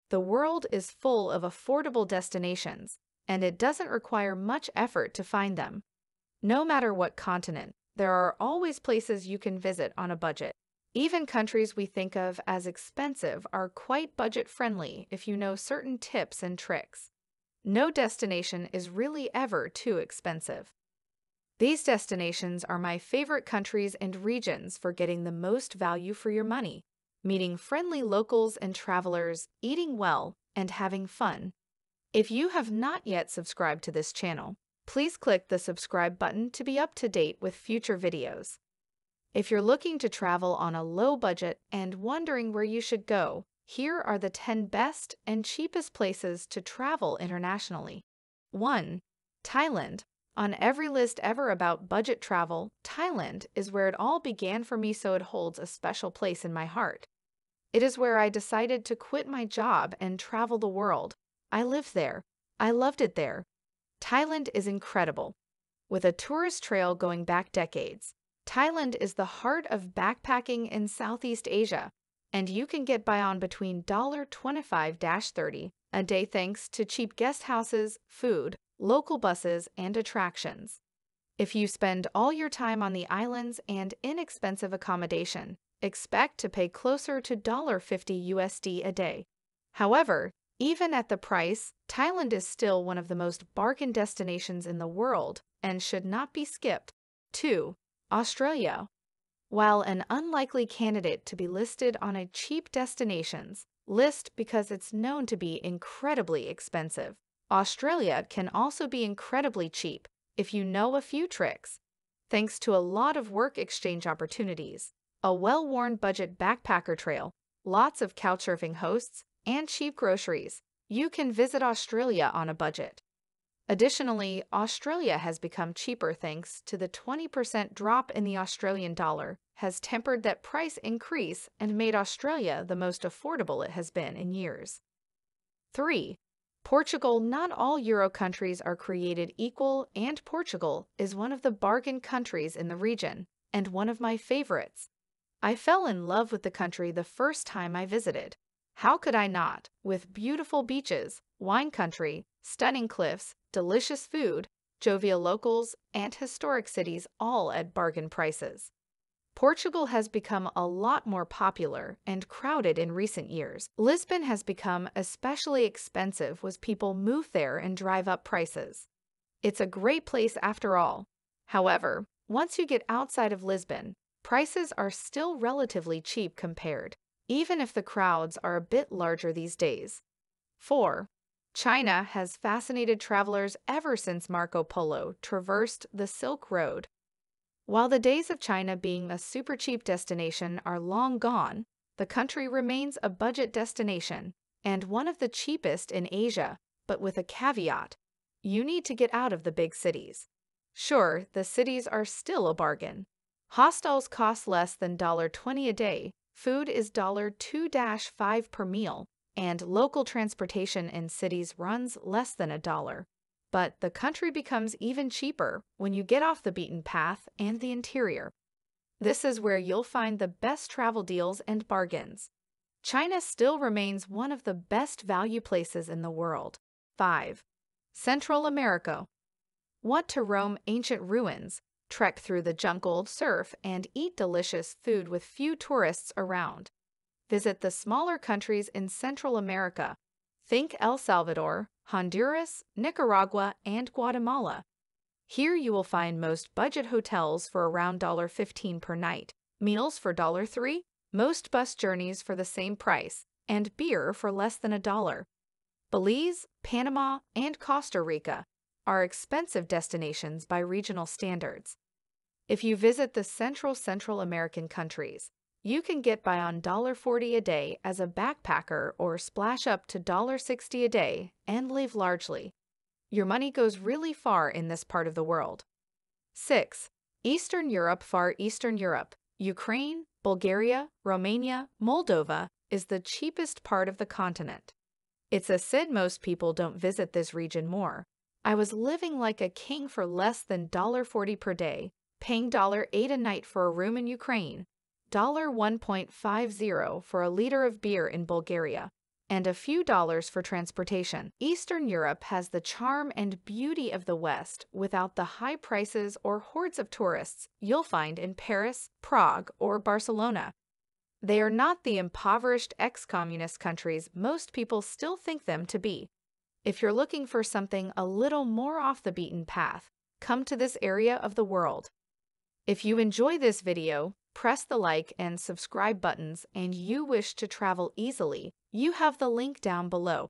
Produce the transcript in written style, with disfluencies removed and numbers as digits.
The world is full of affordable destinations, and it doesn't require much effort to find them. No matter what continent, there are always places you can visit on a budget. Even countries we think of as expensive are quite budget-friendly if you know certain tips and tricks. No destination is really ever too expensive. These destinations are my favorite countries and regions for getting the most value for your money, meeting friendly locals and travelers, eating well, and having fun. If you have not yet subscribed to this channel, please click the subscribe button to be up to date with future videos. If you're looking to travel on a low budget and wondering where you should go, here are the 10 best and cheapest places to travel internationally. 1. Thailand. On every list ever about budget travel, Thailand is where it all began for me, so it holds a special place in my heart. It is where I decided to quit my job and travel the world. I lived there. I loved it there. Thailand is incredible. With a tourist trail going back decades, Thailand is the heart of backpacking in Southeast Asia, and you can get by on between $25-30 a day thanks to cheap guest houses, food, local buses, and attractions. If you spend all your time on the islands and inexpensive accommodation, expect to pay closer to $50 USD a day. However, even at the price, Thailand is still one of the most bargain destinations in the world and should not be skipped. 2. Australia. While an unlikely candidate to be listed on a cheap destinations list because it's known to be incredibly expensive, Australia can also be incredibly cheap if you know a few tricks. Thanks to a lot of work exchange opportunities, a well-worn budget backpacker trail, lots of couchsurfing hosts, and cheap groceries, you can visit Australia on a budget. Additionally, Australia has become cheaper thanks to the 20% drop in the Australian dollar has tempered that price increase and made Australia the most affordable it has been in years. 3. Portugal. Not all Euro countries are created equal, and Portugal is one of the bargain countries in the region, and one of my favorites. I fell in love with the country the first time I visited. How could I not, with beautiful beaches, wine country, stunning cliffs, delicious food, jovial locals, and historic cities all at bargain prices? Portugal has become a lot more popular and crowded in recent years. Lisbon has become especially expensive as people move there and drive up prices. It's a great place after all. However, once you get outside of Lisbon, prices are still relatively cheap compared, even if the crowds are a bit larger these days. 4. China has fascinated travelers ever since Marco Polo traversed the Silk Road. While the days of China being a super cheap destination are long gone, the country remains a budget destination and one of the cheapest in Asia, but with a caveat: you need to get out of the big cities. Sure, the cities are still a bargain. Hostels cost less than $20 a day, food is $2-5 per meal, and local transportation in cities runs less than $1. But the country becomes even cheaper when you get off the beaten path and the interior. This is where you'll find the best travel deals and bargains. China still remains one of the best value places in the world. 5. Central America. Want to roam ancient ruins, trek through the jungle, surf, and eat delicious food with few tourists around? Visit the smaller countries in Central America. Think El Salvador, Honduras, Nicaragua, and Guatemala. Here you will find most budget hotels for around $15 per night, meals for $3, most bus journeys for the same price, and beer for less than $1. Belize, Panama, and Costa Rica are expensive destinations by regional standards. If you visit the Central American countries, you can get by on $40 a day as a backpacker or splash up to $60 a day and live largely. Your money goes really far in this part of the world. 6. Eastern Europe. Far Eastern Europe, Ukraine, Bulgaria, Romania, Moldova is the cheapest part of the continent. It's a sin most people don't visit this region more. I was living like a king for less than $40 per day, paying $8 a night for a room in Ukraine, $1.50 for a liter of beer in Bulgaria, and a few dollars for transportation. Eastern Europe has the charm and beauty of the West without the high prices or hordes of tourists you'll find in Paris, Prague, or Barcelona. They are not the impoverished ex-communist countries most people still think them to be. If you're looking for something a little more off the beaten path, come to this area of the world. If you enjoy this video, press the like and subscribe buttons, and you wish to travel easily, you have the link down below.